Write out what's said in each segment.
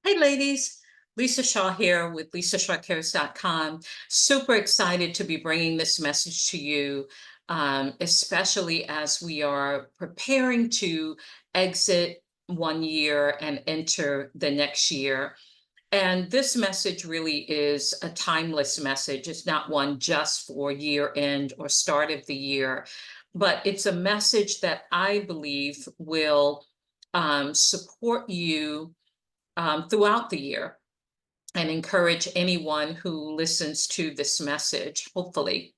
Hey ladies, Lisa Shaw here with LisaShawCares.com. Super excited to be bringing this message to you, especially as we are preparing to exit one year and enter the next year. And this message really is a timeless message. It's not one just for year end or start of the year, but it's a message that I believe will support you throughout the year and encourage anyone who listens to this message, hopefully.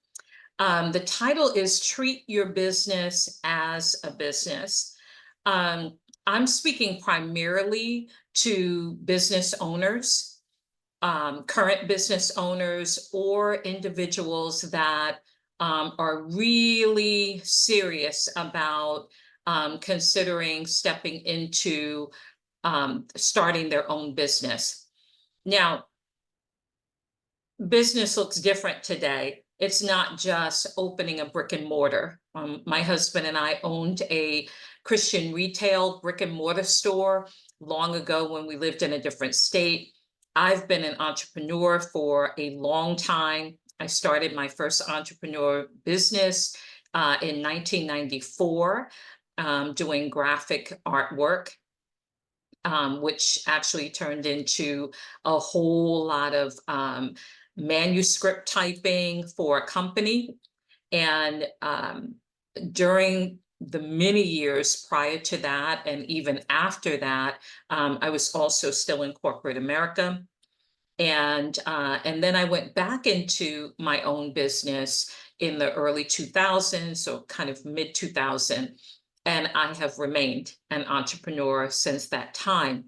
The title is Treat Your Business as a Business. Um, I'm speaking primarily to business owners, current business owners, or individuals that are really serious about considering stepping into starting their own business. Now, business looks different today. It's not just opening a brick and mortar. My husband and I owned a Christian retail brick and mortar store long ago when we lived in a different state. I've been an entrepreneur for a long time. I started my first entrepreneur business in 1994, doing graphic artwork. Which actually turned into a whole lot of manuscript typing for a company. And during the many years prior to that, and even after that, I was also still in corporate America. And then I went back into my own business in the early 2000s, so kind of mid 2000, and I have remained an entrepreneur since that time.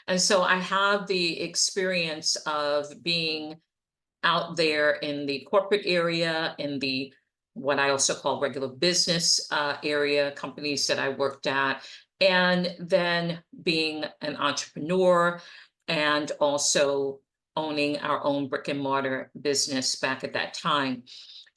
And so I have the experience of being out there in the corporate area, in the what I also call regular business area, companies that I worked at, and then being an entrepreneur and also owning our own brick and mortar business back at that time.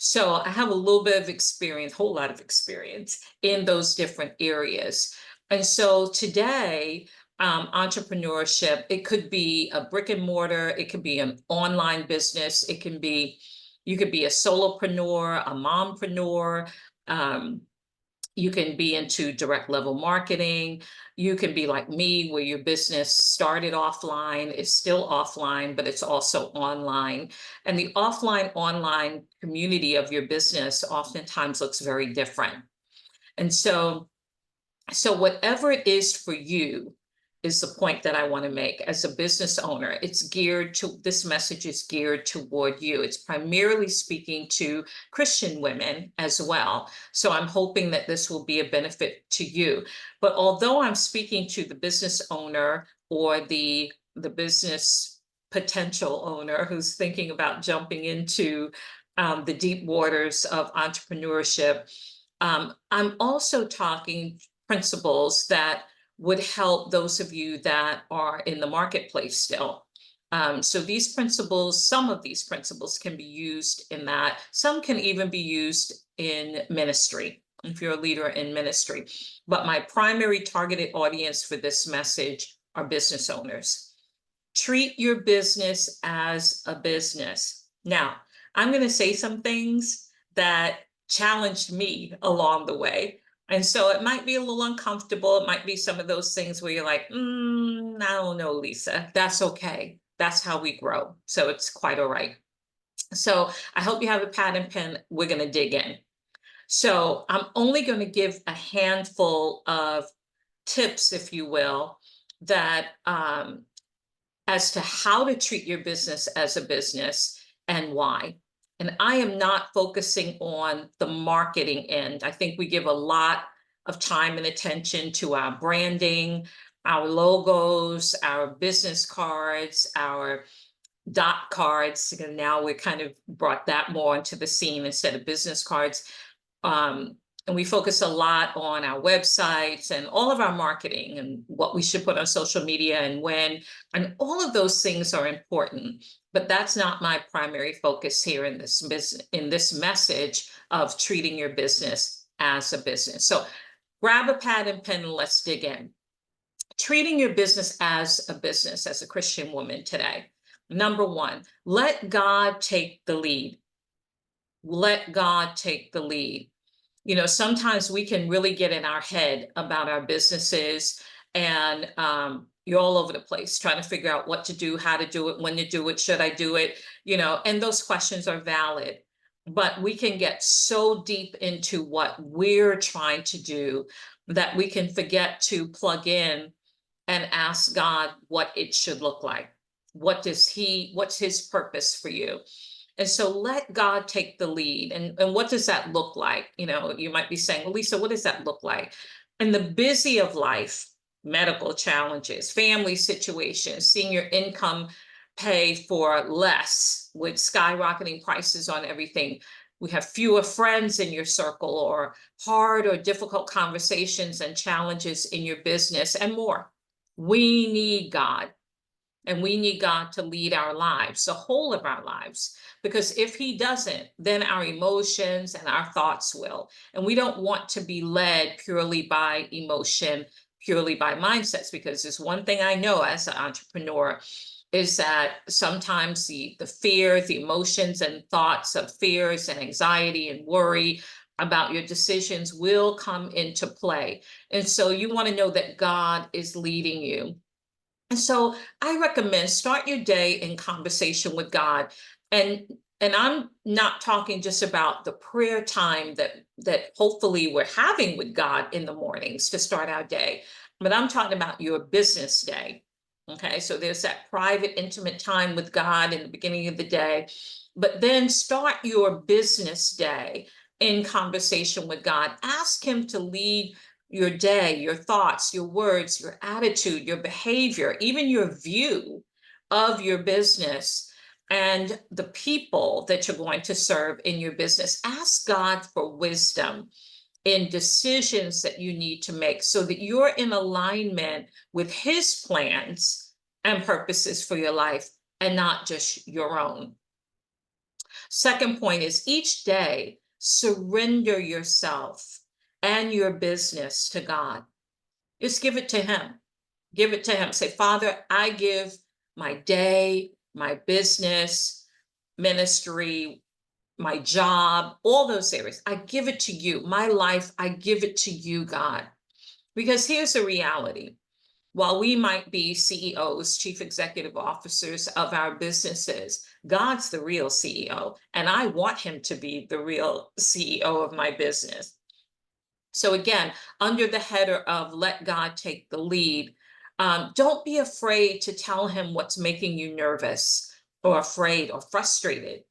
So I have a little bit of experience, whole lot of experience in those different areas. And so today, entrepreneurship, it could be a brick and mortar, it could be an online business, it can be, you could be a solopreneur, a mompreneur, you can be into direct level marketing. You can be like me, where your business started offline, is still offline, but it's also online. And the offline online community of your business oftentimes looks very different. And so whatever it is for you is the point that I want to make as a business owner. This message is geared toward you. It's primarily speaking to Christian women as well. So I'm hoping that this will be a benefit to you. But although I'm speaking to the business owner or the business potential owner who's thinking about jumping into the deep waters of entrepreneurship, I'm also talking principles that would help those of you that are in the marketplace still. So these principles, some of these principles can be used in that. Some can even be used in ministry, if you're a leader in ministry. But my primary targeted audience for this message are business owners. Treat your business as a business. Now, I'm going to say some things that challenged me along the way. And so it might be a little uncomfortable. It might be some of those things where you're like, I don't know, Lisa. That's okay. That's how we grow. So it's quite all right. So I hope you have a pad and pen. We're going to dig in. So I'm only going to give a handful of tips, if you will, that as to how to treat your business as a business and why. And I am not focusing on the marketing end. I think we give a lot of time and attention to our branding, our logos, our business cards, our dot cards. And now we kind of brought that more into the scene instead of business cards. And we focus a lot on our websites and all of our marketing and what we should put on social media and when, and all of those things are important. But that's not my primary focus here in this message of treating your business as a business. So grab a pad and pen and let's dig in. treating your business as a Christian woman today. Number one, let God take the lead. Let God take the lead. You know, sometimes we can really get in our head about our businesses, and you're all over the place trying to figure out what to do, how to do it, when to do it, should I do it, you know, and those questions are valid. But we can get so deep into what we're trying to do that we can forget to plug in and ask God what it should look like. What's his purpose for you? And so let God take the lead. And what does that look like? You know, you might be saying, well, Lisa, what does that look like? In the busy of life, medical challenges, family situations, seeing your income pay for less with skyrocketing prices on everything. We have fewer friends in your circle, or hard or difficult conversations and challenges in your business, and more. We need God. And we need God to lead our lives, the whole of our lives, because if he doesn't, then our emotions and our thoughts will. And we don't want to be led purely by emotion, purely by mindsets, because there's one thing I know as an entrepreneur is that sometimes the fear, the emotions and thoughts of fears and anxiety and worry about your decisions will come into play. And so you want to know that God is leading you. And so I recommend start your day in conversation with God. And and I'm not talking just about the prayer time that hopefully we're having with God in the mornings to start our day, but I'm talking about your business day. Okay, so there's that private, intimate time with God in the beginning of the day, but then start your business day in conversation with God. Ask him to lead your day, your thoughts, your words, your attitude, your behavior, even your view of your business and the people that you're going to serve in your business. Ask God for wisdom in decisions that you need to make so that you're in alignment with his plans and purposes for your life and not just your own. Second point is each day, surrender yourself and your business to God. Just give it to him. Give it to him. Say, Father, I give my day, my business, ministry, my job, all those areas. I give it to you. My life, I give it to you, God. Because here's the reality. While we might be CEOs, chief executive officers of our businesses, God's the real CEO, and I want him to be the real CEO of my business. So again, under the header of let God take the lead, don't be afraid to tell him what's making you nervous or afraid or frustrated,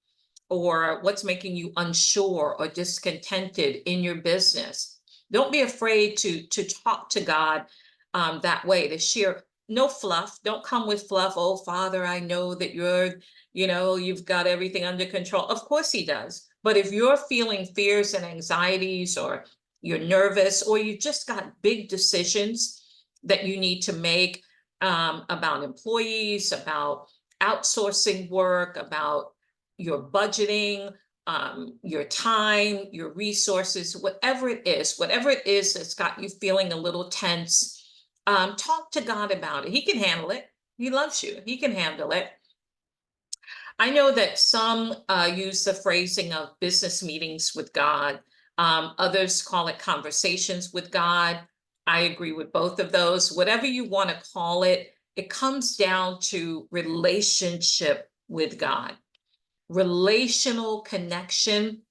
or what's making you unsure or discontented in your business. Don't be afraid to talk to God that way, to share. No fluff. Don't come with fluff. Oh, Father, I know that you've got everything under control. Of course he does. But if you're feeling fears and anxieties, or you're nervous, or you just got big decisions that you need to make about employees, about outsourcing work, about your budgeting, your time, your resources, whatever it is that's got you feeling a little tense, talk to God about it. He can handle it. He loves you. He can handle it. I know that some use the phrasing of business meetings with God. Others call it conversations with God. I agree with both of those. Whatever you want to call it, it comes down to relationship with God. Relational connection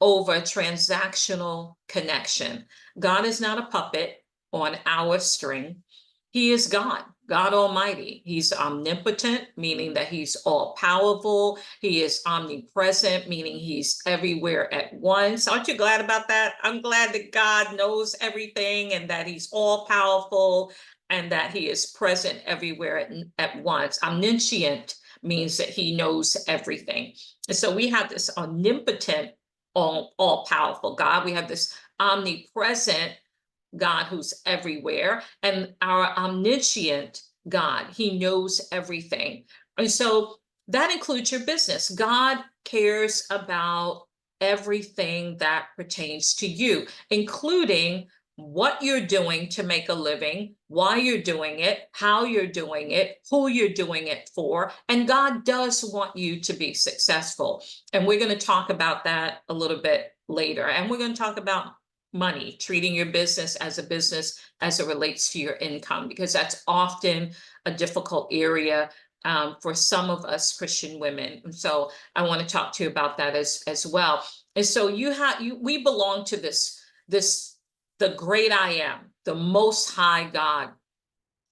over transactional connection. God is not a puppet on our string. He is God, God Almighty. He's omnipotent, meaning that he's all powerful. He is omnipresent, meaning he's everywhere at once. Aren't you glad about that? I'm glad that God knows everything and that he's all powerful and that he is present everywhere at once. Omniscient means that he knows everything. And so we have this omnipotent, all powerful God. We have this omnipresent God who's everywhere, and our omniscient God. He knows everything. And so that includes your business. God cares about everything that pertains to you, including what you're doing to make a living, why you're doing it, how you're doing it, who you're doing it for, and God does want you to be successful. And we're going to talk about that a little bit later. And we're going to talk about money, treating your business as a business as it relates to your income, because that's often a difficult area for some of us Christian women. And so I want to talk to you about that as well. And so we belong to this the great I am, the most high God.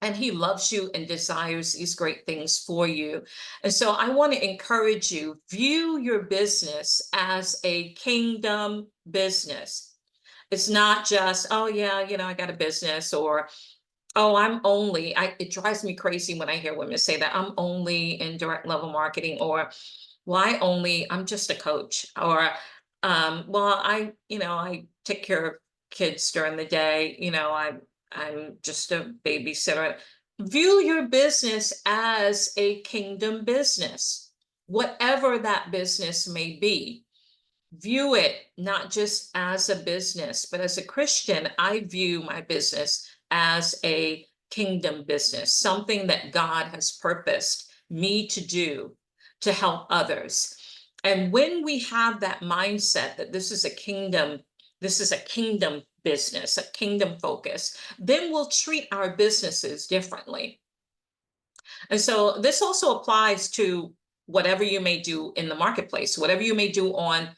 And he loves you and desires these great things for you. And so I want to encourage you, view your business as a kingdom business. It's not just, oh yeah, I got a business, or, oh, it drives me crazy when I hear women say that I'm only in direct level marketing, or, well, I'm just a coach, or, well, I take care of kids during the day, I'm just a babysitter. View your business as a kingdom business, whatever that business may be. View it not just as a business, but as a Christian, I view my business as a kingdom business, something that God has purposed me to do to help others. And when we have that mindset that this is a kingdom business, a kingdom focus, then we'll treat our businesses differently. And so this also applies to whatever you may do in the marketplace, whatever you may do on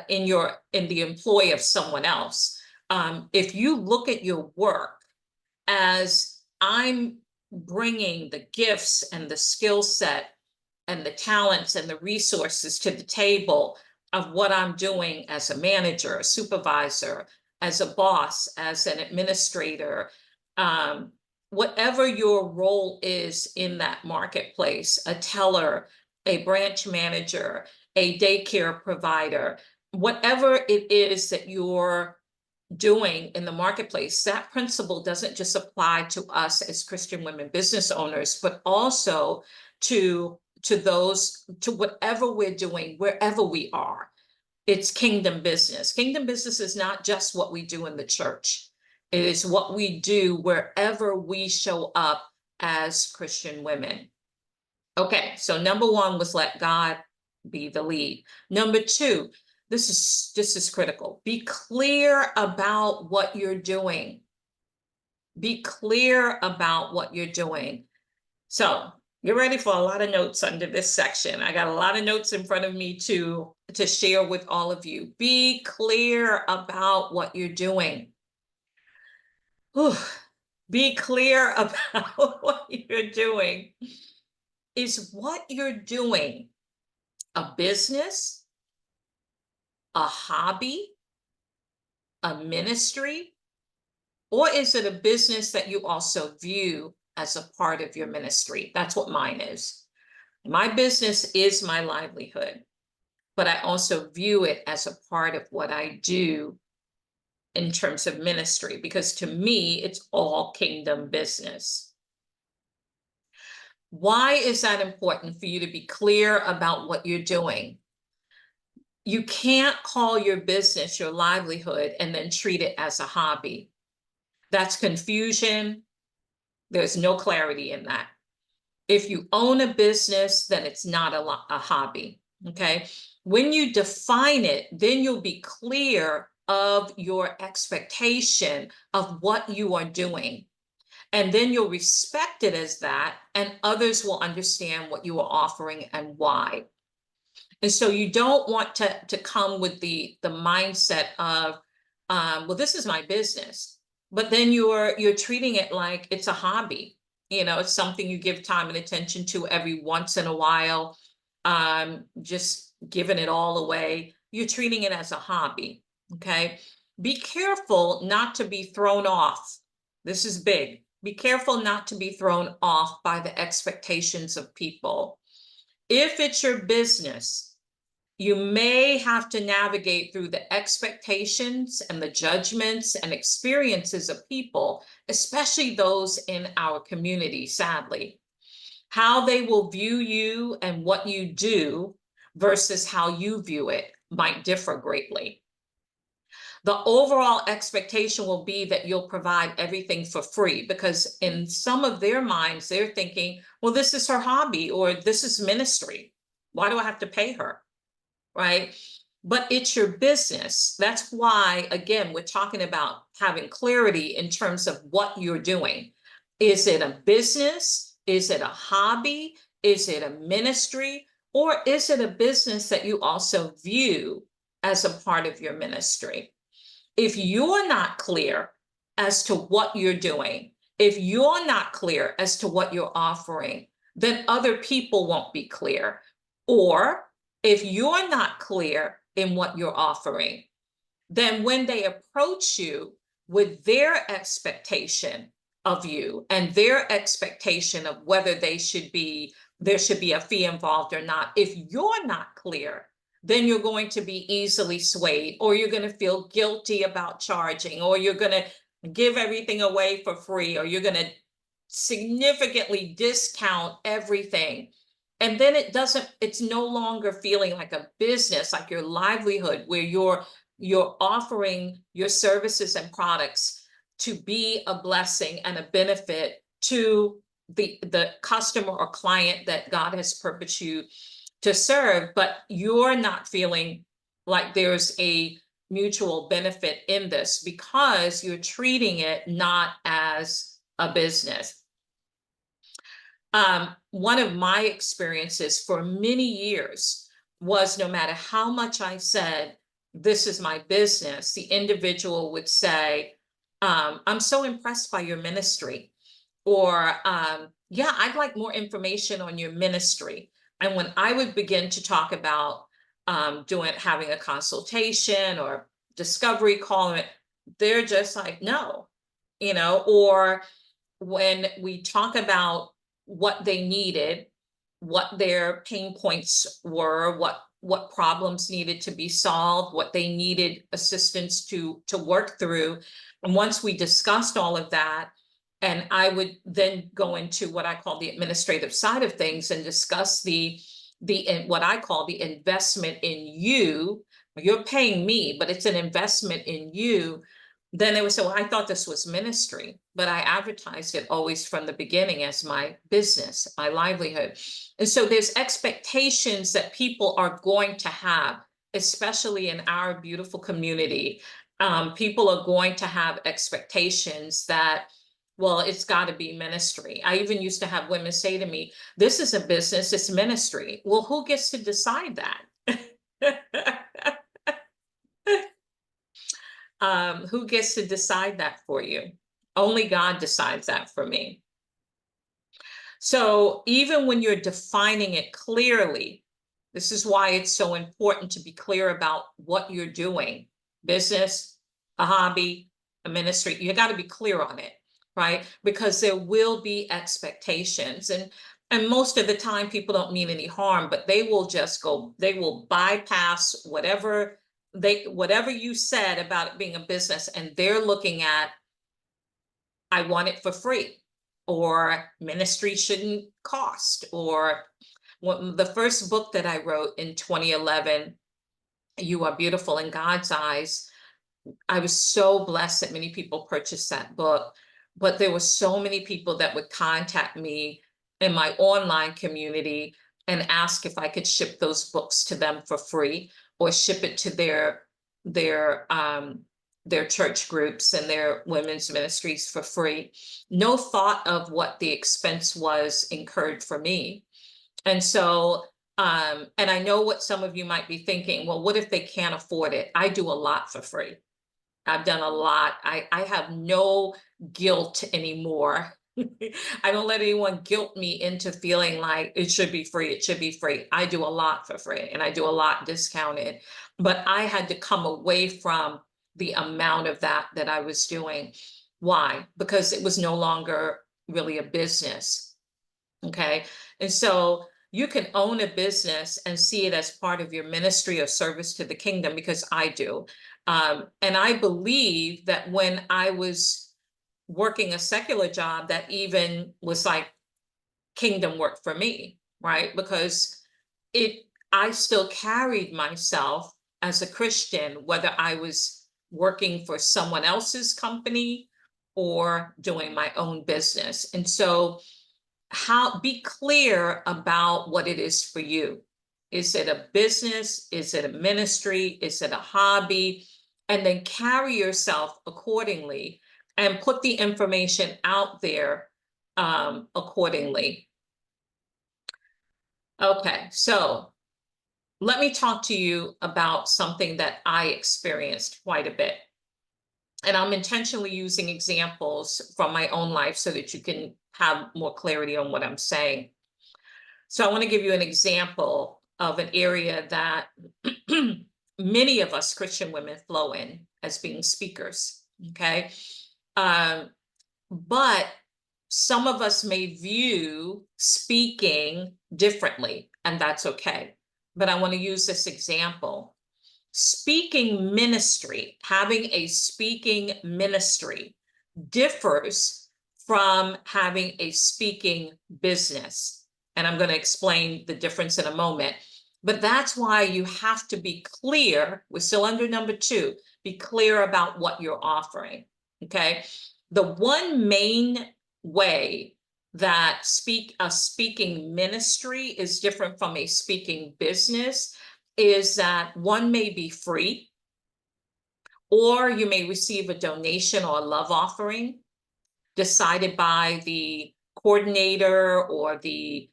in the employ of someone else. If you look at your work as, I'm bringing the gifts and the skill set and the talents and the resources to the table of what I'm doing as a manager, a supervisor, as a boss, as an administrator, whatever your role is in that marketplace, a teller, a branch manager, a daycare provider, whatever it is that you're doing in the marketplace, that principle doesn't just apply to us as Christian women business owners, but also to whatever we're doing, wherever we are. It's kingdom business. Kingdom business is not just what we do in the church. It is what we do wherever we show up as Christian women. Okay, so number one was let God be the lead. Number two, this is critical. Be clear about what you're doing. Be clear about what you're doing. So get ready for a lot of notes under this section. I got a lot of notes in front of me to share with all of you. Be clear about what you're doing. Whew. Be clear about what you're doing. Is what you're doing a business, a hobby, a ministry, or is it a business that you also view as a part of your ministry? That's what mine is. My business is my livelihood, but I also view it as a part of what I do in terms of ministry, because to me, it's all kingdom business. Why is that important for you to be clear about what you're doing? You can't call your business your livelihood and then treat it as a hobby. That's confusion. There's no clarity in that. If you own a business, then it's not a hobby, okay? When you define it, then you'll be clear of your expectation of what you are doing. And then you'll respect it as that, and others will understand what you are offering and why. And so you don't want to come with the mindset of, well, this is my business, but then you're treating it like it's a hobby. It's something you give time and attention to every once in a while, just giving it all away. You're treating it as a hobby, okay? Be careful not to be thrown off. This is big. Be careful not to be thrown off by the expectations of people. If it's your business, you may have to navigate through the expectations and the judgments and experiences of people, especially those in our community, sadly. How they will view you and what you do versus how you view it might differ greatly. The overall expectation will be that you'll provide everything for free, because in some of their minds, they're thinking, well, this is her hobby or this is ministry. Why do I have to pay her? Right? But it's your business. That's why, again, we're talking about having clarity in terms of what you're doing. Is it a business? Is it a hobby? Is it a ministry? Or is it a business that you also view as a part of your ministry? If you're not clear as to what you're doing, if you're not clear as to what you're offering, then other people won't be clear. Or if you're not clear in what you're offering, then when they approach you with their expectation of you and their expectation of whether there should be a fee involved or not, if you're not clear, then you're going to be easily swayed, or you're going to feel guilty about charging, or you're going to give everything away for free, or you're going to significantly discount everything. And then it's no longer feeling like a business, like your livelihood, where you're offering your services and products to be a blessing and a benefit to the customer or client that God has purposed you to serve, but you're not feeling like there's a mutual benefit in this because you're treating it not as a business. One of my experiences for many years was, no matter how much I said, this is my business, the individual would say, I'm so impressed by your ministry. Or, yeah, I'd like more information on your ministry. And when I would begin to talk about having a consultation or discovery call, they're just like, no, or when we talk about what they needed, what their pain points were, what problems needed to be solved, what they needed assistance to work through. And once we discussed all of that, and I would then go into what I call the administrative side of things and discuss what I call the investment in you. You're paying me, but it's an investment in you. Then they would say, well, I thought this was ministry, but I advertised it always from the beginning as my business, my livelihood. And so there's expectations that people are going to have, especially in our beautiful community. People are going to have expectations that, well, it's got to be ministry. I even used to have women say to me, this is a business, it's ministry. Well, who gets to decide that? Who gets to decide that for you? Only God decides that for me. So even when you're defining it clearly, this is why it's so important to be clear about what you're doing. Business, a hobby, a ministry, you got to be clear on it, right? Because there will be expectations. And most of the time people don't mean any harm, but they will bypass whatever you said about it being a business, and they're looking at, I want it for free, or ministry shouldn't cost, or the first book that I wrote in 2011, You Are Beautiful in God's Eyes, I was so blessed that many people purchased that book, but there were so many people that would contact me in my online community and ask if I could ship those books to them for free, or ship it to their church groups and their women's ministries for free. No thought of what the expense was incurred for me. And so, and I know what some of you might be thinking, well, what if they can't afford it? I do a lot for free. I've done a lot. I have no guilt anymore. I don't let anyone guilt me into feeling like it should be free. It should be free. I do a lot for free, and I do a lot discounted. But I had to come away from the amount of that I was doing. Why? Because it was no longer really a business. Okay. And so you can own a business and see it as part of your ministry or service to the kingdom, because I do. And I believe that when I was working a secular job, that even was like kingdom work for me, right? Because I still carried myself as a Christian, whether I was working for someone else's company or doing my own business. And so be clear about what it is for you. Is it a business? Is it a ministry? Is it a hobby? And then carry yourself accordingly and put the information out there accordingly. Okay, so let me talk to you about something that I experienced quite a bit. And I'm intentionally using examples from my own life so that you can have more clarity on what I'm saying. So I want to give you an example of an area that many of us Christian women flow in as being speakers, okay? But some of us may view speaking differently, and that's okay. But I want to use this example. Speaking ministry, having a speaking ministry differs from having a speaking business. And I'm going to explain the difference in a moment. But that's why you have to be clear. We're still under number 2. Be clear about what you're offering. Okay. The one main way that a speaking ministry is different from a speaking business is that one may be free, or you may receive a donation or a love offering decided by the coordinator or the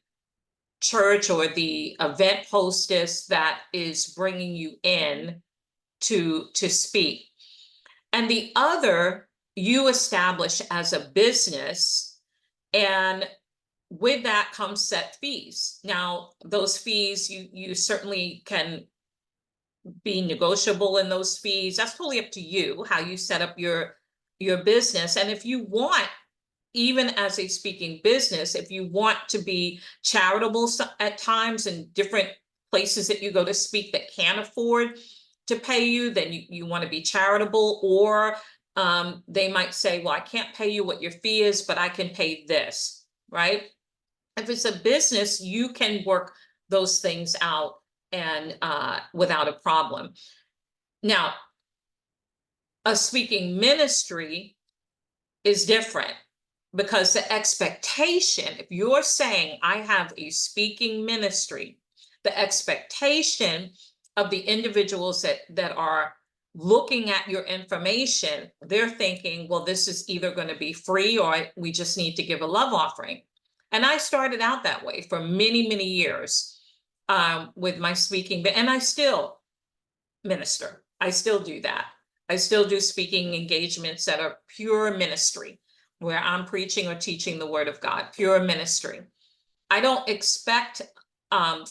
church or the event hostess that is bringing you in to speak. And the other you establish as a business, and with that comes set fees. Now, those fees, you certainly can be negotiable in those fees. That's totally up to you, how you set up your business. And if you want, even as a speaking business, if you want to be charitable at times in different places that you go to speak that can't afford to pay you, then you want to be charitable. Or they might say, well, I can't pay you what your fee is, but I can pay this, right? If it's a business, you can work those things out and without a problem. Now, a speaking ministry is different, because the expectation, if you're saying I have a speaking ministry, the expectation of the individuals that are looking at your information, they're thinking, well, this is either going to be free or we just need to give a love offering. And I started out that way for many, many years with my speaking, and I still minister. I still do that. I still do speaking engagements that are pure ministry, where I'm preaching or teaching the word of God, pure ministry. I don't expect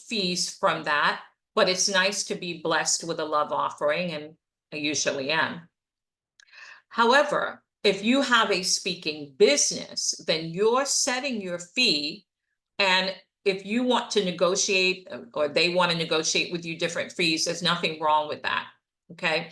fees from that, but it's nice to be blessed with a love offering, and I usually am. However, if you have a speaking business, then you're setting your fee, and if you want to negotiate or they want to negotiate with you different fees, there's nothing wrong with that, okay?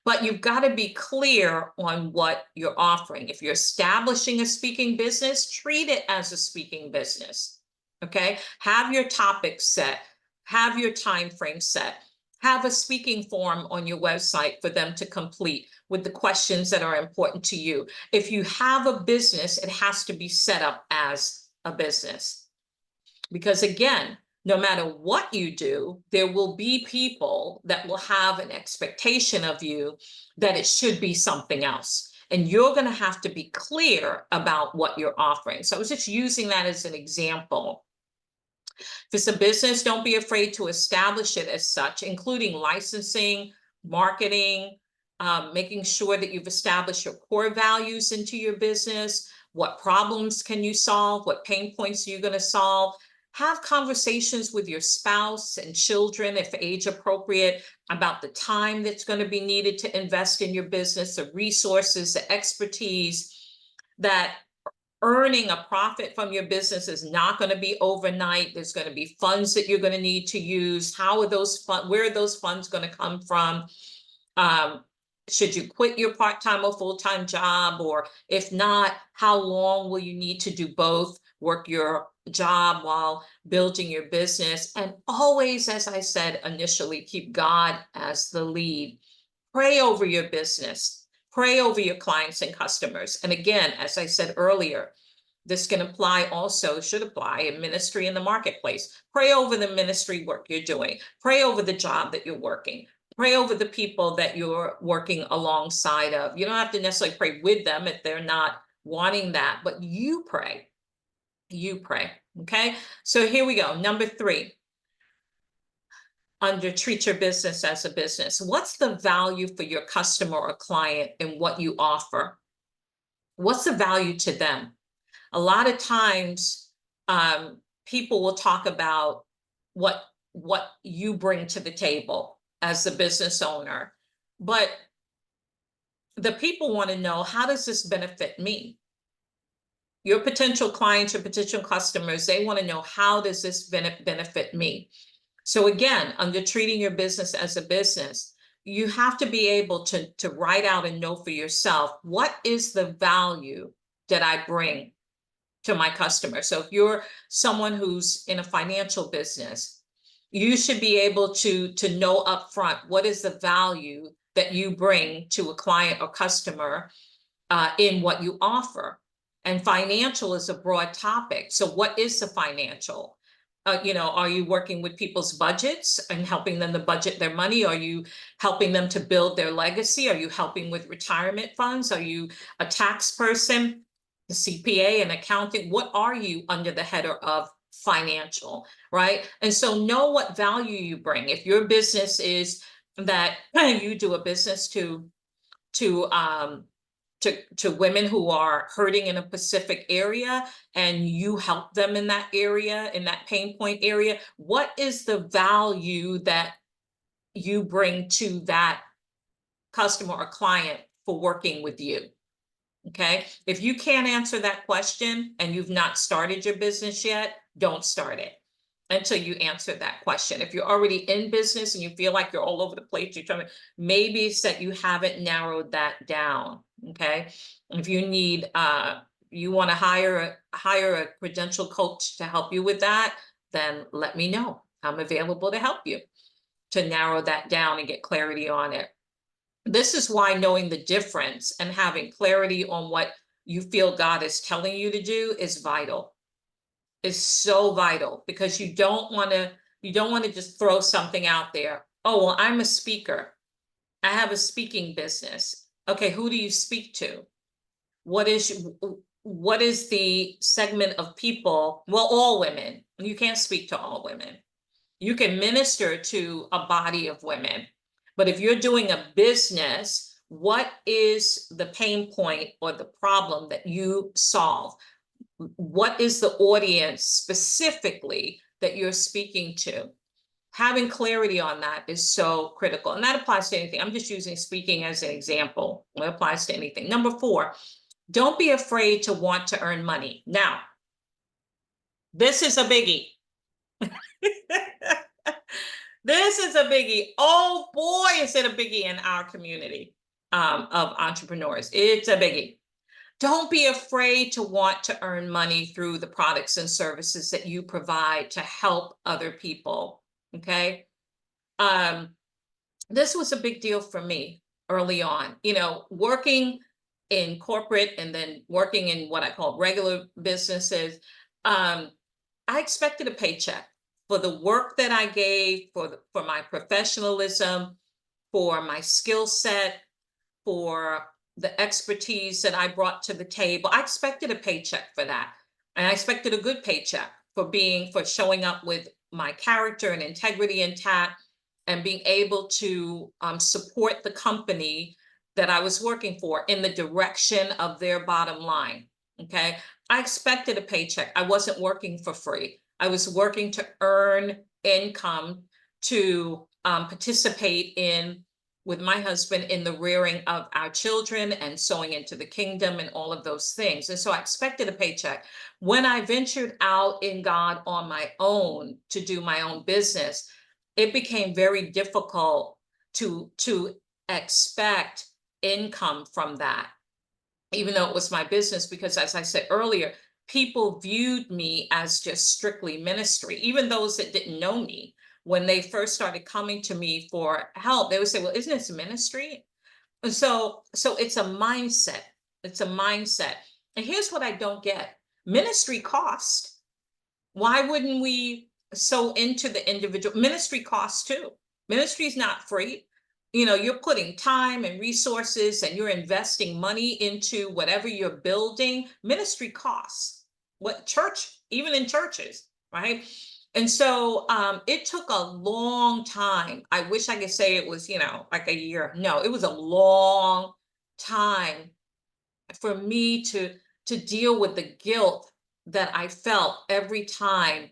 But you've got to be clear on what you're offering. If you're establishing a speaking business, treat it as a speaking business, okay? Have your topics set, have your time frame set, have a speaking form on your website for them to complete with the questions that are important to you. If you have a business, it has to be set up as a business. Because again, no matter what you do, there will be people that will have an expectation of you that it should be something else. And you're going to have to be clear about what you're offering. So I was just using that as an example. If it's a business, don't be afraid to establish it as such, including licensing, marketing, making sure that you've established your core values into your business. What problems can you solve? What pain points are you going to solve? Have conversations with your spouse and children, if age appropriate, about the time that's going to be needed to invest in your business, the resources, the expertise. That earning a profit from your business is not going to be overnight. There's going to be funds that you're going to need to use. How are those funds? Where are those funds going to come from? Should you quit your part-time or full-time job? Or if not, how long will you need to do both? Work your job while building your business. And always, as I said initially, keep God as the lead. Pray over your business. Pray over your clients and customers. And again, as I said earlier, this can apply also, should apply in ministry in the marketplace. Pray over the ministry work you're doing. Pray over the job that you're working. Pray over the people that you're working alongside of. You don't have to necessarily pray with them if they're not wanting that, but you pray. You pray. Okay. So here we go. Number 3, under treat your business as a business. What's the value for your customer or client in what you offer? What's the value to them? A lot of times, people will talk about what you bring to the table as the business owner, but the people want to know, how does this benefit me? Your potential clients, your potential customers, they want to know, how does this benefit me? So again, under treating your business as a business, you have to be able to write out and know for yourself, what is the value that I bring to my customer? So if you're someone who's in a financial business, you should be able to know upfront, what is the value that you bring to a client or customer in what you offer. And financial is a broad topic. So what is the financial? Are you working with people's budgets and helping them to budget their money? Are you helping them to build their legacy? Are you helping with retirement funds? Are you a tax person, a CPA, and accounting? What are you under the header of financial, right? And so know what value you bring. If your business is that you do a business to women who are hurting in a specific area, and you help them in that area, in that pain point area, what is the value that you bring to that customer or client for working with you? Okay. If you can't answer that question and you've not started your business yet, don't start it until you answer that question. If you're already in business and you feel like you're all over the place, you're trying to, maybe it's that you haven't narrowed that down. Okay. If you need, you want to hire a credential coach to help you with that, then let me know. I'm available to help you to narrow that down and get clarity on it. This is why knowing the difference and having clarity on what you feel God is telling you to do is vital. Is so vital, because you don't want to just throw something out there. Oh, well, I'm a speaker. I have a speaking business. Okay, who do you speak to? What is the segment of people? Well, all women. You can't speak to all women. You can minister to a body of women. But if you're doing a business, what is the pain point or the problem that you solve? What is the audience specifically that you're speaking to? Having clarity on that is so critical. And that applies to anything. I'm just using speaking as an example. It applies to anything. Number 4, don't be afraid to want to earn money. Now, this is a biggie. This is a biggie. Oh boy, is it a biggie in our community of entrepreneurs. It's a biggie. Don't be afraid to want to earn money through the products and services that you provide to help other people. Okay. This was a big deal for me early on, working in corporate and then working in what I call regular businesses. I expected a paycheck for the work that I gave, for my professionalism, for my skill set, for the expertise that I brought to the table. I expected a paycheck for that. And I expected a good paycheck for showing up with my character and integrity intact, and being able to support the company that I was working for in the direction of their bottom line. Okay. I expected a paycheck. I wasn't working for free. I was working to earn income to participate with my husband in the rearing of our children and sowing into the kingdom and all of those things. And so I expected a paycheck. When I ventured out in God on my own to do my own business, it became very difficult to expect income from that, even though it was my business, because as I said earlier, people viewed me as just strictly ministry. Even those that didn't know me when they first started coming to me for help, they would say, well, isn't this ministry? And so it's a mindset. It's a mindset. And here's what I don't get. Ministry cost. Why wouldn't we sow into the individual? Ministry costs too. Ministry is not free. You're putting time and resources and you're investing money into whatever you're building. Ministry costs. What church, even in churches, right? And so it took a long time. I wish I could say it was, like a year. No, it was a long time for me to deal with the guilt that I felt every time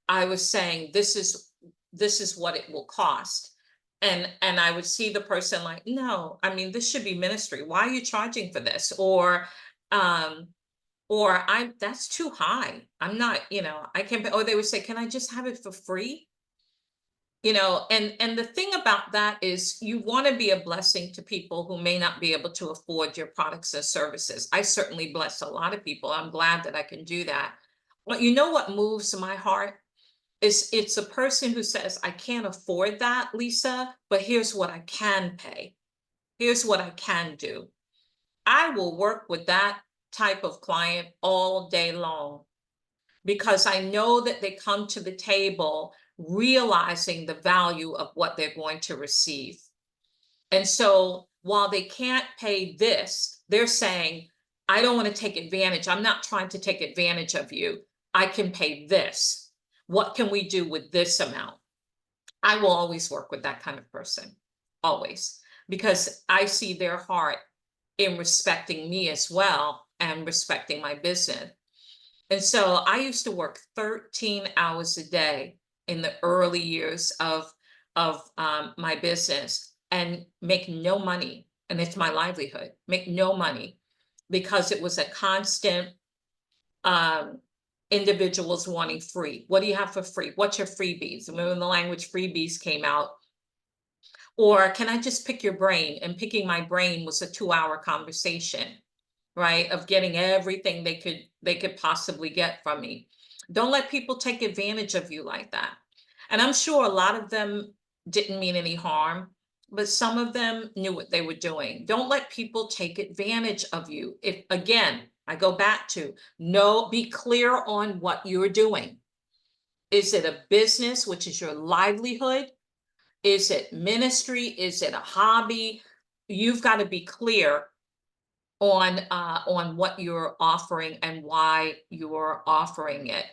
I was saying, this is what it will cost. And I would see the person like, no, I mean, this should be ministry. Why are you charging for this? Um, or that's too high. I'm not, I can't, or they would say, can I just have it for free? And the thing about that is you want to be a blessing to people who may not be able to afford your products and services. I certainly bless a lot of people. I'm glad that I can do that. But you know what moves my heart is it's a person who says, I can't afford that, Lisa, but here's what I can pay. Here's what I can do. I will work with that type of client all day long because I know that they come to the table realizing the value of what they're going to receive. And so while they can't pay this, they're saying, I don't want to take advantage. I'm not trying to take advantage of you. I can pay this. What can we do with this amount? I will always work with that kind of person, always, because I see their heart in respecting me as well and respecting my business. And so I used to work 13 hours a day in the early years of my business and make no money. And it's my livelihood, make no money because it was a constant individuals wanting free. What do you have for free? What's your freebies? Remember when the language freebies came out? Or can I just pick your brain? And picking my brain was a 2-hour conversation, right? Of getting everything they could possibly get from me. Don't let people take advantage of you like that. And I'm sure a lot of them didn't mean any harm, but some of them knew what they were doing. Don't let people take advantage of you. If, again, I go back to be clear on what you're doing. Is it a business, which is your livelihood? Is it ministry? Is it a hobby? You've got to be clear on what you're offering and why you're offering it.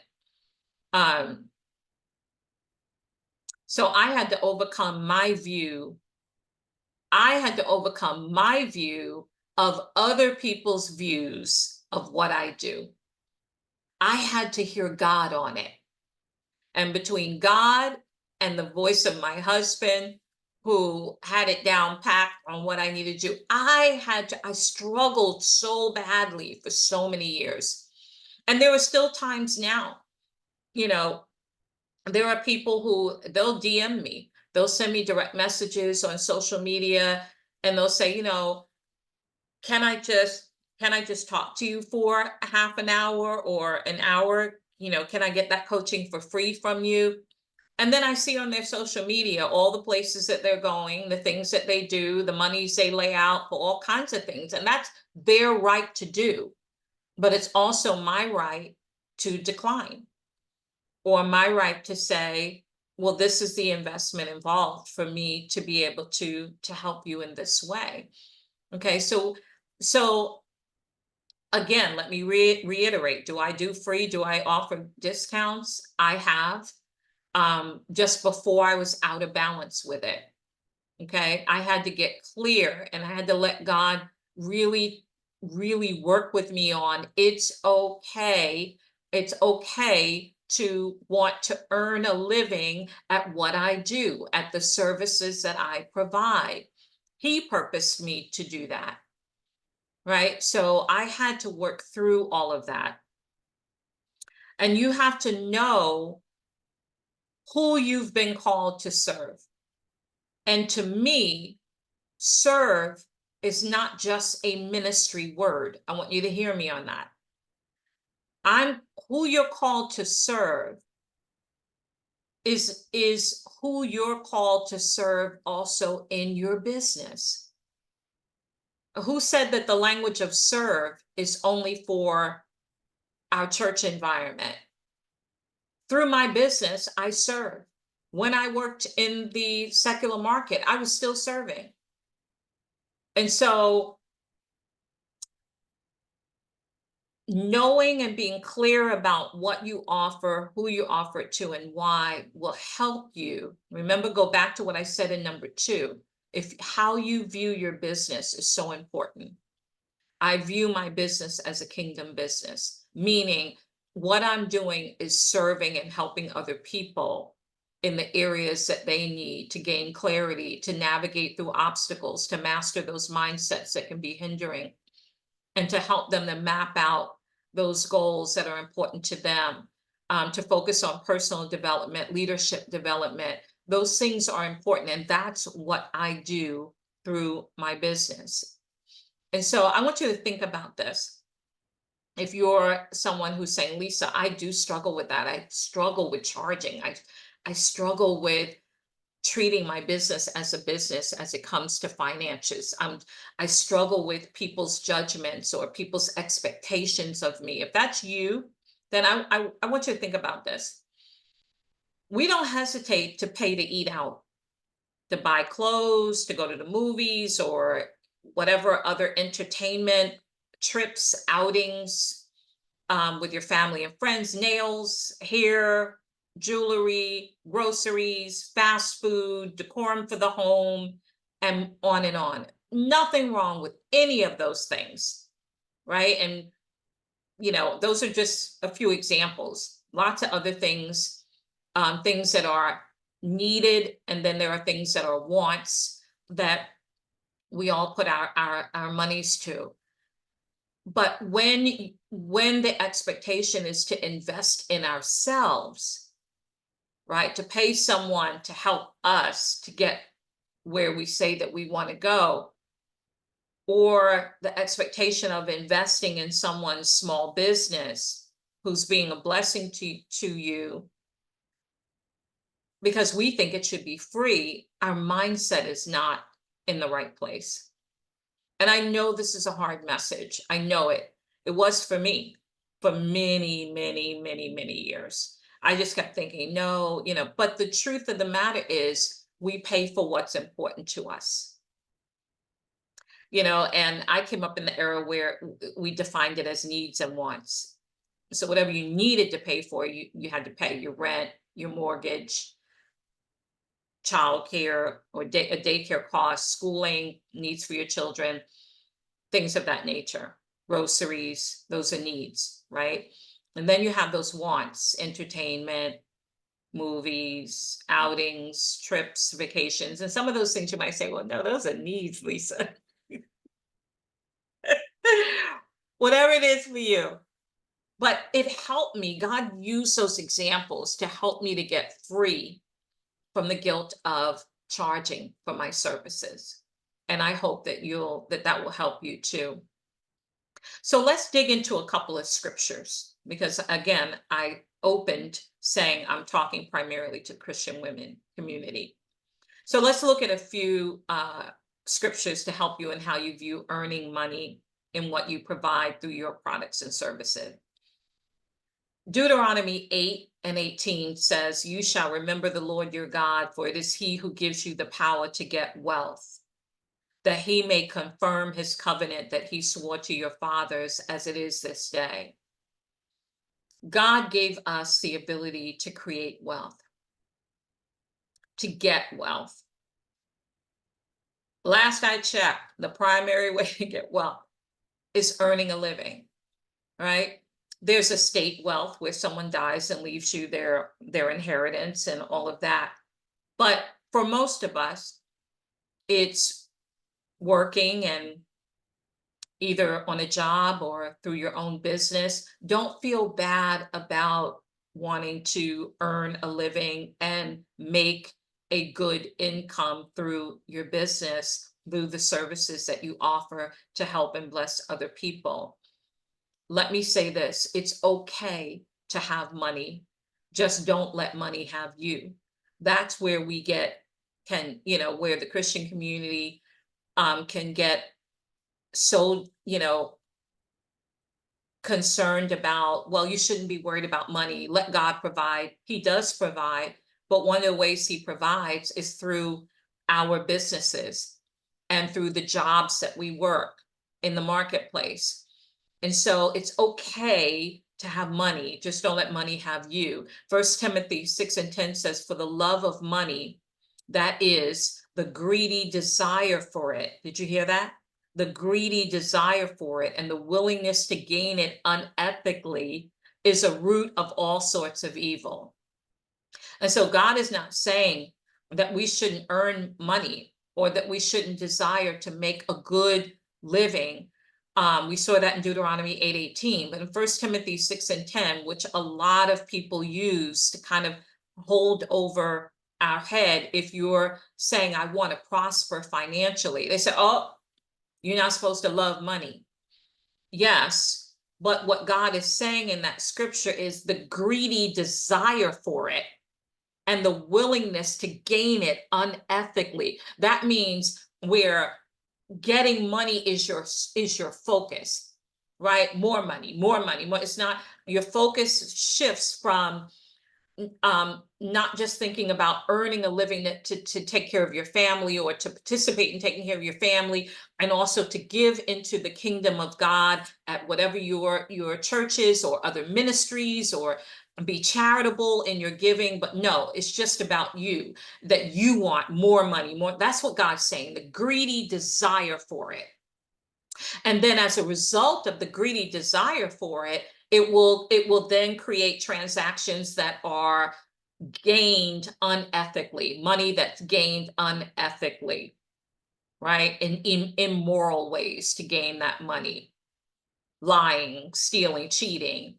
So I had to overcome my view. I had to overcome my view of other people's views of what I do. I had to hear God on it. And between God and the voice of my husband, who had it down packed on what I needed to do, I struggled so badly for so many years. And there are still times now, there are people who they'll DM me, they'll send me direct messages on social media, and they'll say, can I just talk to you for a half an hour or an hour? Can I get that coaching for free from you? And then I see on their social media all the places that they're going, the things that they do, the monies they lay out for all kinds of things. And that's their right to do. But it's also my right to decline, or my right to say, well, this is the investment involved for me to be able to help you in this way. Okay, so again, let me reiterate, do I do free? Do I offer discounts? I have. Just before I was out of balance with it. Okay, I had to get clear and I had to let God really, really work with me on it's okay. It's okay to want to earn a living at what I do, at the services that I provide. He purposed me to do that. Right. So I had to work through all of that. And you have to know who you've been called to serve. And to me, serve is not just a ministry word. I want you to hear me on that. Who you're called to serve is who you're called to serve also in your business. Who said that the language of serve is only for our church environment? Through my business, I serve. When I worked in the secular market, I was still serving. And so knowing and being clear about what you offer, who you offer it to, and why will help you. Remember, go back to what I said in number 2. If how you view your business is so important. I view my business as a kingdom business, meaning what I'm doing is serving and helping other people in the areas that they need to gain clarity, to navigate through obstacles, to master those mindsets that can be hindering, and to help them to map out those goals that are important to them, to focus on personal development, leadership development. Those things are important, and that's what I do through my business. And so I want you to think about this. If you're someone who's saying, Lisa, I do struggle with that. I struggle with charging. I struggle with treating my business as a business as it comes to finances. I struggle with people's judgments or people's expectations of me. If that's you, then I want you to think about this. We don't hesitate to pay to eat out, to buy clothes, to go to the movies, or whatever other entertainment, trips, outings, with your family and friends, nails, hair, jewelry, groceries, fast food, decorum for the home, and on and on. Nothing wrong with any of those things, right? And, those are just a few examples. Lots of other things, things that are needed, and then there are things that are wants that we all put our monies to. But when the expectation is to invest in ourselves, right, to pay someone to help us to get where we say that we want to go, or the expectation of investing in someone's small business who's being a blessing to you because we think it should be free, our mindset is not in the right place. And I know this is a hard message. I know it. It was for me for many, many, many, many years. I just kept thinking, no, but the truth of the matter is we pay for what's important to us. And I came up in the era where we defined it as needs and wants. So whatever you needed to pay for, you had to pay your rent, your mortgage, childcare, or a daycare cost, schooling, needs for your children, things of that nature, groceries, those are needs, right? And then you have those wants, entertainment, movies, outings, trips, vacations. And some of those things you might say, well, no, those are needs, Lisa. Whatever it is for you. But it helped me. God used those examples to help me to get free from the guilt of charging for my services. And I hope that that will help you too. So let's dig into a couple of scriptures, because again, I opened saying I'm talking primarily to Christian women community. So let's look at a few scriptures to help you in how you view earning money in what you provide through your products and services. Deuteronomy 8:18 says, you shall remember the Lord your God, for it is he who gives you the power to get wealth, that he may confirm his covenant that he swore to your fathers as it is this day. God gave us the ability to create wealth, to get wealth. Last I checked, the primary way to get wealth is earning a living, right? There's estate wealth where someone dies and leaves you their inheritance and all of that. But for most of us, it's working and either on a job or through your own business. Don't feel bad about wanting to earn a living and make a good income through your business, through the services that you offer to help and bless other people. Let me say this, it's okay to have money. Just don't let money have you. That's where we get, where the Christian community can get so, concerned about, well, you shouldn't be worried about money. Let God provide. He does provide, but one of the ways he provides is through our businesses and through the jobs that we work in the marketplace. And so it's okay to have money, just don't let money have you. 1 Timothy 6:10 says, for the love of money, that is the greedy desire for it. Did you hear that? The greedy desire for it and the willingness to gain it unethically is a root of all sorts of evil. And so God is not saying that we shouldn't earn money or that we shouldn't desire to make a good living. We saw that in Deuteronomy 8:18, but in 1 Timothy 6:10, which a lot of people use to kind of hold over our head, if you're saying, I want to prosper financially, they say, oh, you're not supposed to love money. Yes, but what God is saying in that scripture is the greedy desire for it and the willingness to gain it unethically. That means where getting money is your focus, right? More money, more money, more. It's not, your focus shifts from not just thinking about earning a living to take care of your family or to participate in taking care of your family, and also to give into the kingdom of God at whatever your church is or other ministries, or be charitable in your giving. But no, it's just about you, that you want more money, more. That's what God's saying, the greedy desire for it. And then as a result of the greedy desire for it, it will then create transactions that are gained unethically, money that's gained unethically, right? In immoral ways to gain that money, lying, stealing, cheating,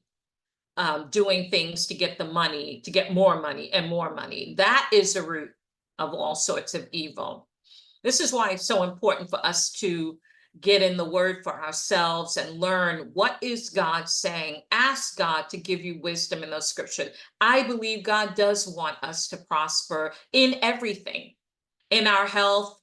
doing things to get the money, to get more money and more money. That is the root of all sorts of evil. This is why it's so important for us to get in the word for ourselves and learn what is God saying. Ask God to give you wisdom in those scriptures. I believe God does want us to prosper in everything, in our health,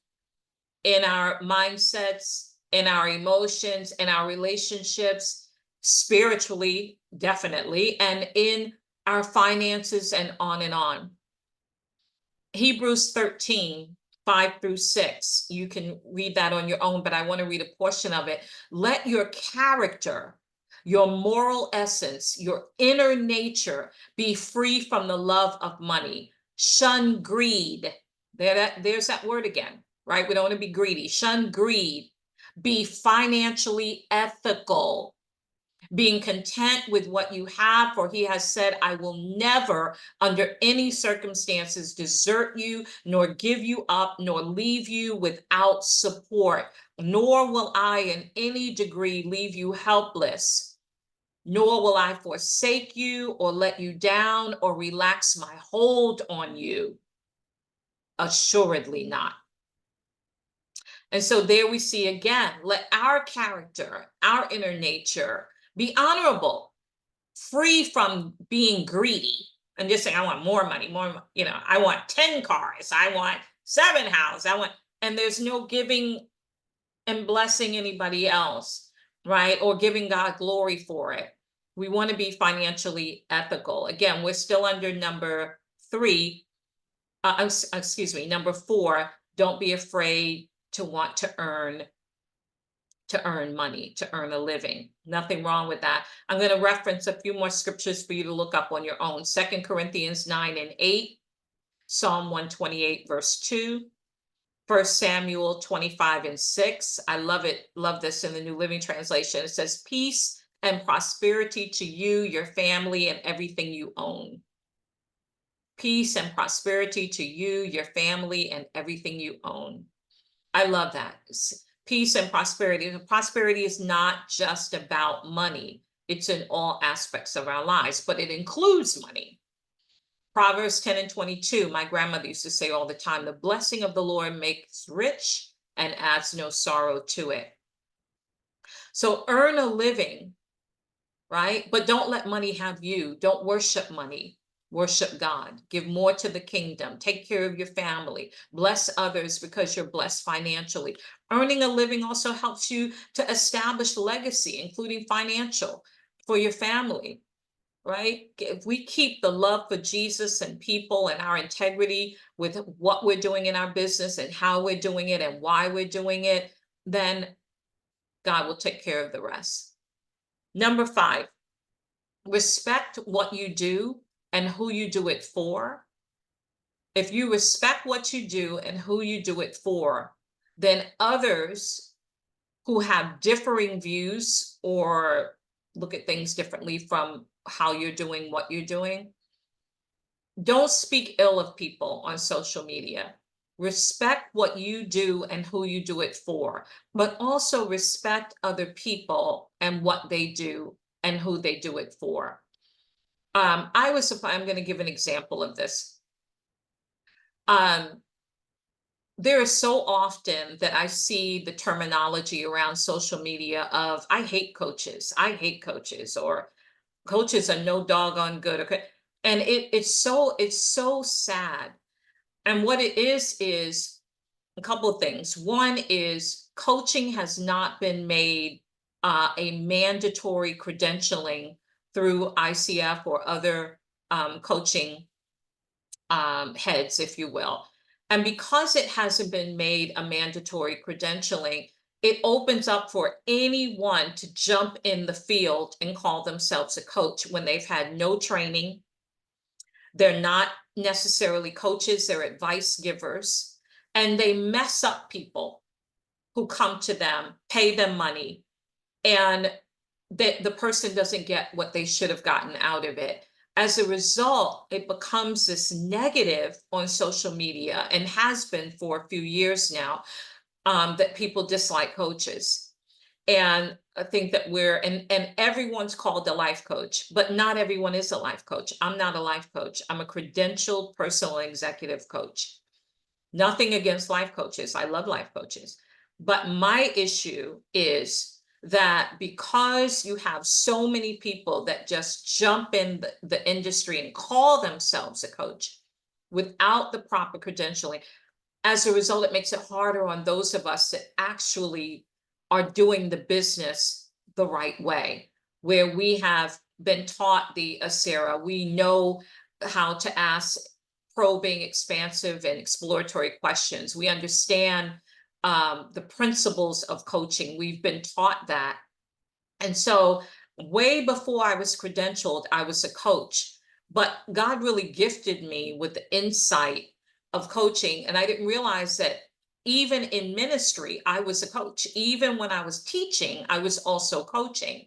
in our mindsets, in our emotions, in our relationships, spiritually, definitely, and in our finances, and on and on. Hebrews 13:5-6. You can read that on your own, but I want to read a portion of it. Let your character, your moral essence, your inner nature be free from the love of money. Shun greed. There's that word again, right? We don't want to be greedy. Shun greed. Be financially ethical, being content with what you have, for he has said, I will never under any circumstances desert you, nor give you up, nor leave you without support, nor will I in any degree leave you helpless, nor will I forsake you or let you down or relax my hold on you. Assuredly not. And so there we see again, let our character, our inner nature be honorable, free from being greedy and just saying, I want more money, more, I want 10 cars, I want 7 houses, and there's no giving and blessing anybody else, right? Or giving God glory for it. We want to be financially ethical. Again, we're still under number 3, number 4, don't be afraid to want to earn money, to earn a living. Nothing wrong with that. I'm going to reference a few more scriptures for you to look up on your own. 2 Corinthians 9:8, Psalm 128 verse 2, 1 Samuel 25:6. I love it. Love this in the New Living Translation. It says, peace and prosperity to you, your family, and everything you own. Peace and prosperity to you, your family, and everything you own. I love that. Peace and prosperity. Prosperity is not just about money. It's in all aspects of our lives, but it includes money. Proverbs 10:22, my grandmother used to say all the time, the blessing of the Lord makes rich and adds no sorrow to it. So earn a living, right? But don't let money have you. Don't worship money. worship God, give more to the kingdom, take care of your family, bless others because you're blessed financially. Earning a living also helps you to establish legacy, including financial, for your family, right? If we keep the love for Jesus and people and our integrity with what we're doing in our business and how we're doing it and why we're doing it, then God will take care of the rest. Number 5, respect what you do and who you do it for. If you respect what you do and who you do it for, then others who have differing views or look at things differently from how you're doing what you're doing, don't speak ill of people on social media. Respect what you do and who you do it for, but also respect other people and what they do and who they do it for. I'm going to give an example of this. There is so often that I see the terminology around social media of I hate coaches, or coaches are no doggone good. Okay. And it's so sad. And what it is a couple of things. One is coaching has not been made a mandatory credentialing through ICF or other coaching heads, if you will. And because it hasn't been made a mandatory credentialing, it opens up for anyone to jump in the field and call themselves a coach when they've had no training. They're not necessarily coaches, they're advice givers, and they mess up people who come to them, pay them money, and the person doesn't get what they should have gotten out of it. As a result, it becomes this negative on social media and has been for a few years now, that people dislike coaches. And I think that and everyone's called a life coach, but not everyone is a life coach. I'm not a life coach. I'm a credentialed personal executive coach. Nothing against life coaches. I love life coaches. But my issue is that because you have so many people that just jump in the industry and call themselves a coach without the proper credentialing, as a result, it makes it harder on those of us that actually are doing the business the right way, where we have been taught the ACERA, we know how to ask probing, expansive, and exploratory questions. We understand the principles of coaching. We've been taught that. And so way before I was credentialed, I was a coach, but God really gifted me with the insight of coaching. And I didn't realize that even in ministry, I was a coach. Even when I was teaching, I was also coaching.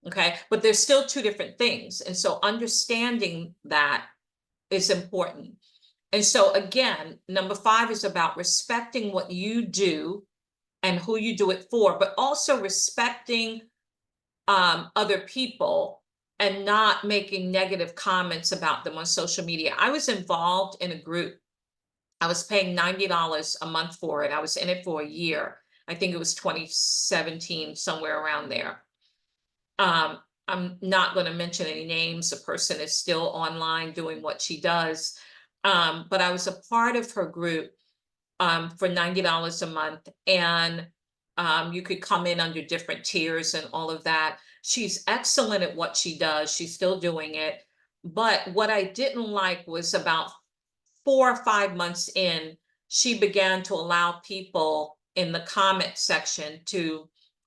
Okay. But there's still two different things. And so understanding that is important. And so again, number 5 is about respecting what you do and who you do it for, but also respecting other people and not making negative comments about them on social media. I was involved in a group. I was paying $90 a month for it. I was in it for a year. I think it was 2017, somewhere around there. I'm not going to mention any names. The person is still online doing what she does. But I was a part of her group for $90 a month. And you could come in under different tiers and all of that. She's excellent at what she does. She's still doing it. But what I didn't like was about 4 or 5 months in, she began to allow people in the comment section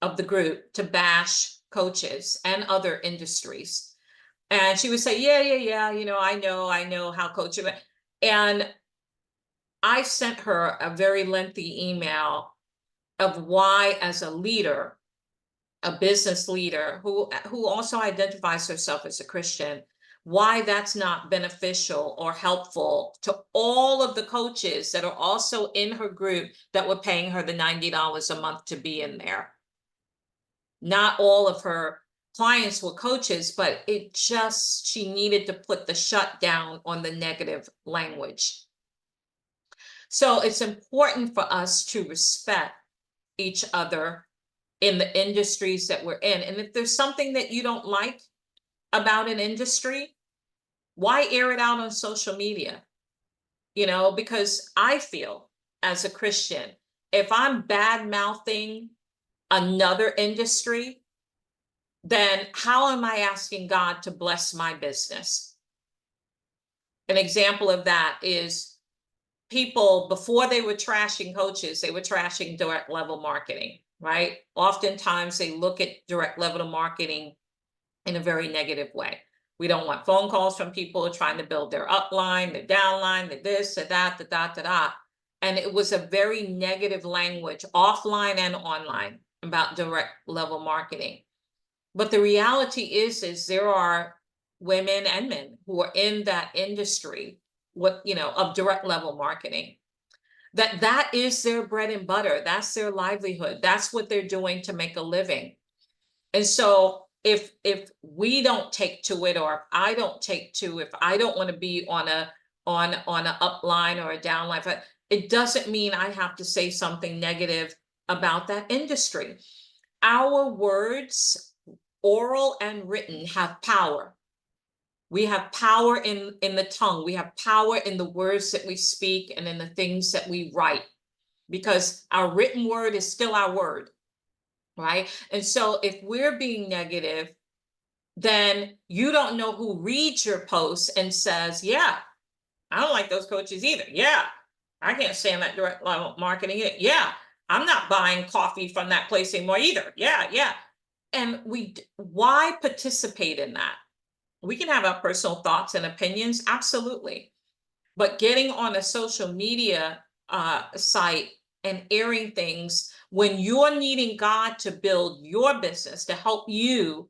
of the group to bash coaches and other industries. And she would say, yeah, I know how coaching. And I sent her a very lengthy email of why, as a leader, a business leader who also identifies herself as a Christian, why that's not beneficial or helpful to all of the coaches that are also in her group that were paying her the $90 a month to be in there. Not all of her clients were coaches, but she needed to put the shutdown on the negative language. So it's important for us to respect each other in the industries that we're in. And if there's something that you don't like about an industry, Why air it out on social media? You know, because I feel as a Christian, if I'm bad mouthing another industry, then how am I asking God to bless my business? An example of that is people, before they were trashing coaches, they were trashing direct level marketing, right? Oftentimes they look at direct level marketing in a very negative way. We don't want phone calls from people trying to build their upline, their downline, the this, the that, the dot, the dot. And it was a very negative language, offline and online, about direct level marketing. But the reality is there are women and men who are in that industry, what, you know, of direct level marketing, that is their bread and butter. That's their livelihood. That's what they're doing to make a living. And so if we don't take to it, or if I don't take to, if I don't want to be on a upline or a downline, but it doesn't mean I have to say something negative about that industry. Our words, oral and written, have power. We have power in the tongue. We have power in the words that we speak and in the things that we write, because our written word is still our word, right? And so if we're being negative, then you don't know who reads your posts and says, yeah, I don't like those coaches either. Yeah, I can't stand that direct level marketing. Yeah, I'm not buying coffee from that place anymore either. Yeah, yeah. And why participate in that? We can have our personal thoughts and opinions, absolutely. But getting on a social media site and airing things when you're needing God to build your business, to help you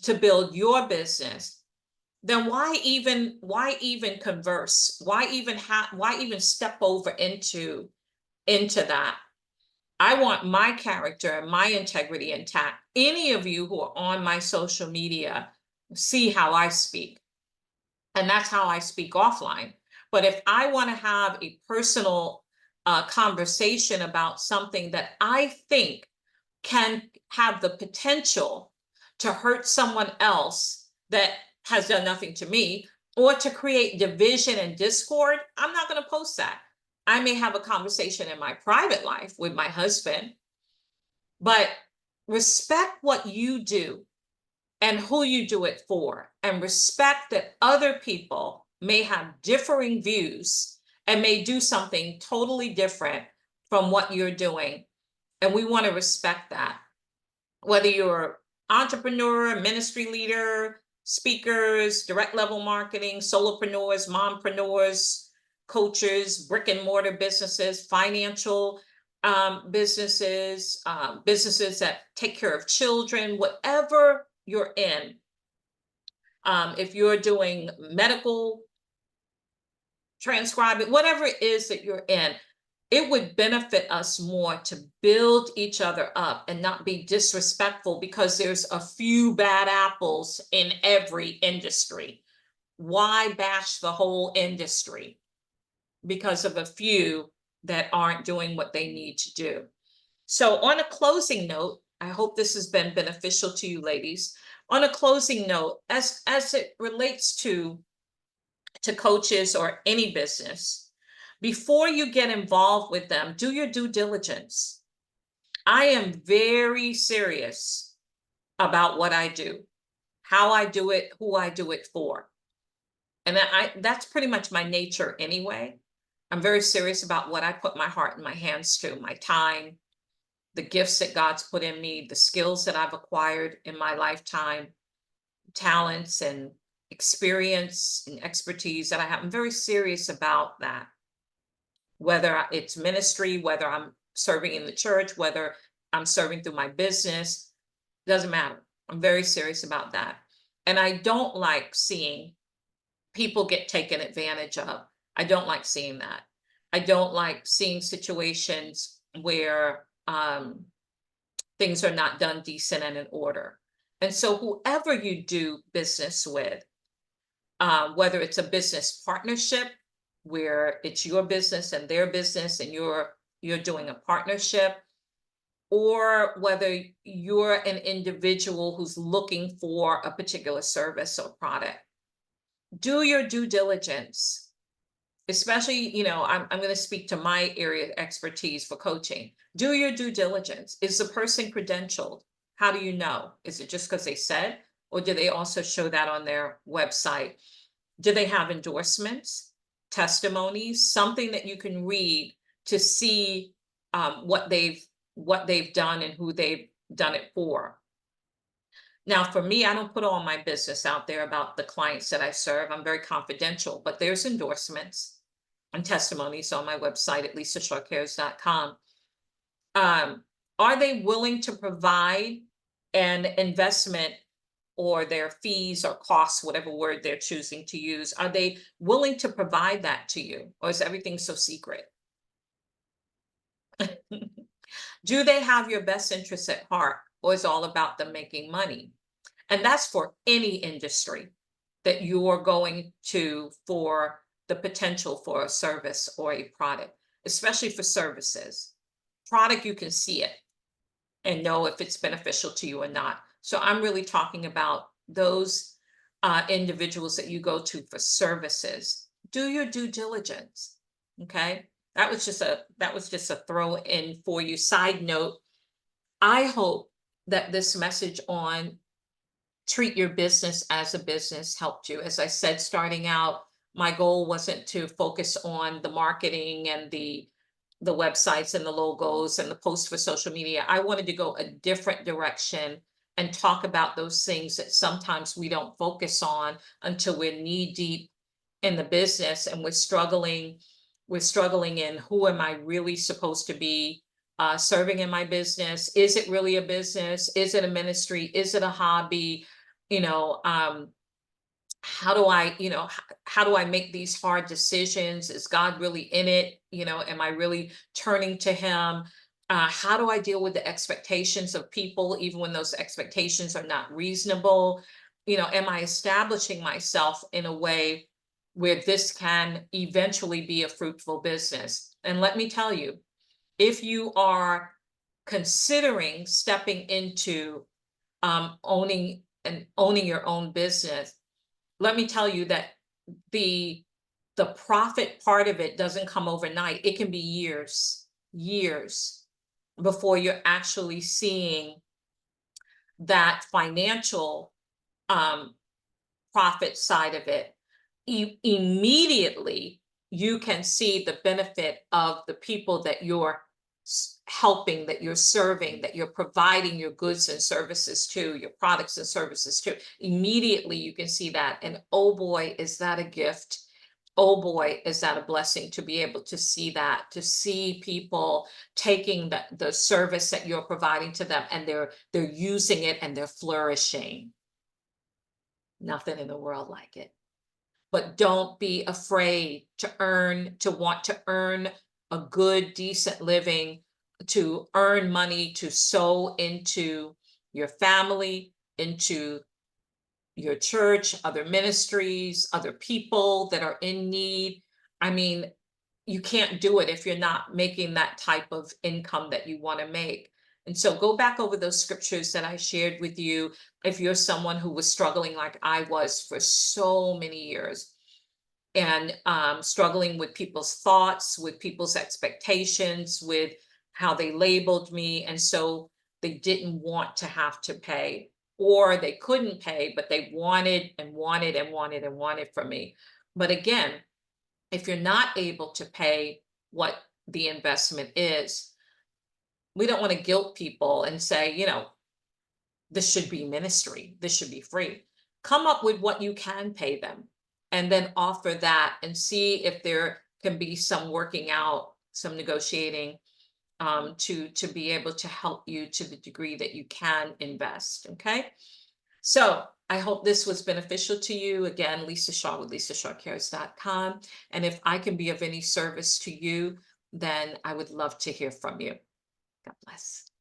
to build your business, then why even converse? Why even step over into that? I want my character and my integrity intact. Any of you who are on my social media see how I speak, and that's how I speak offline. But if I want to have a personal conversation about something that I think can have the potential to hurt someone else that has done nothing to me, or to create division and discord, I'm not going to post that. I may have a conversation in my private life with my husband, but respect what you do and who you do it for, and respect that other people may have differing views and may do something totally different from what you're doing. And we want to respect that. Whether you're entrepreneur, ministry leader, speakers, direct level marketing, solopreneurs, mompreneurs, coaches, brick and mortar businesses, financial businesses, businesses that take care of children, whatever you're in. If you're doing medical transcribing, whatever it is that you're in, it would benefit us more to build each other up and not be disrespectful because there's a few bad apples in every industry. Why bash the whole industry because of a few that aren't doing what they need to do? So on a closing note, I hope this has been beneficial to you ladies. On a closing note, as it relates to coaches or any business, before you get involved with them, do your due diligence. I am very serious about what I do, how I do it, who I do it for. And that's pretty much my nature anyway. I'm very serious about what I put my heart and my hands to, my time, the gifts that God's put in me, the skills that I've acquired in my lifetime, talents and experience and expertise that I have. I'm very serious about that. Whether it's ministry, whether I'm serving in the church, whether I'm serving through my business, doesn't matter. I'm very serious about that. And I don't like seeing people get taken advantage of. I don't like seeing that. I don't like seeing situations where things are not done decent and in order. And so whoever you do business with, whether it's a business partnership where it's your business and their business and you're doing a partnership, or whether you're an individual who's looking for a particular service or product, Do your due diligence, especially, I'm going to speak to my area of expertise for coaching. Do your due diligence. Is the person credentialed? How do you know? Is it just because they said, or do they also show that on their website? Do they have endorsements, testimonies, something that you can read to see what they've done and who they've done it for? Now, for me, I don't put all my business out there about the clients that I serve. I'm very confidential, but there's endorsements and testimonies on my website at lisashawcares.com. Um, are they willing to provide an investment or their fees or costs, whatever word they're choosing to use? Are they willing to provide that to you? Or is everything so secret? Do they have your best interests at heart? Or is it all about them making money? And that's for any industry that you're going to for the potential for a service or a product, especially for services. Product, you can see it and know if it's beneficial to you or not. So I'm really talking about those individuals that you go to for services. Do your due diligence. Okay. That was just a throw in for you. Side note, I hope that this message on treat your business as a business helped you. As I said, starting out, my goal wasn't to focus on the marketing and the websites and the logos and the posts for social media. I wanted to go a different direction and talk about those things that sometimes we don't focus on until we're knee deep in the business and we're struggling in who am I really supposed to be serving in my business? Is it really a business? Is it a ministry? Is it a hobby? you know um how do I make these hard decisions? Is God really in it? Am I really turning to him? How do I deal with the expectations of people even when those expectations are not reasonable? Am I establishing myself in a way where this can eventually be a fruitful business? And let me tell you, if you are considering stepping into owning your own business, let me tell you that the the profit part of it doesn't come overnight. It can be years before you're actually seeing that financial um profit side of it. Immediately you can see the benefit of the people that you're helping, that you're serving, that you're providing your goods and services to, your products and services to. Immediately you can see that. And oh boy, is that a gift. Oh boy, is that a blessing to be able to see that, to see people taking the service that you're providing to them and they're using it and they're flourishing. Nothing in the world like it. But don't be afraid to want to earn a good, decent living, to earn money, to sow into your family, into your church, other ministries, other people that are in need. I mean, you can't do it if you're not making that type of income that you want to make. And so go back over those scriptures that I shared with you. If you're someone who was struggling like I was for so many years and struggling with people's thoughts, with people's expectations, with how they labeled me. And so they didn't want to have to pay, or they couldn't pay, but they wanted and wanted and wanted and wanted from me. But again, if you're not able to pay what the investment is, we don't want to guilt people and say, this should be ministry, this should be free. Come up with what you can pay them and then offer that and see if there can be some working out, some negotiating to be able to help you to the degree that you can invest. Okay. So I hope this was beneficial to you. Again, Lisa Shaw with lisashawcares.com. And if I can be of any service to you, then I would love to hear from you. God bless.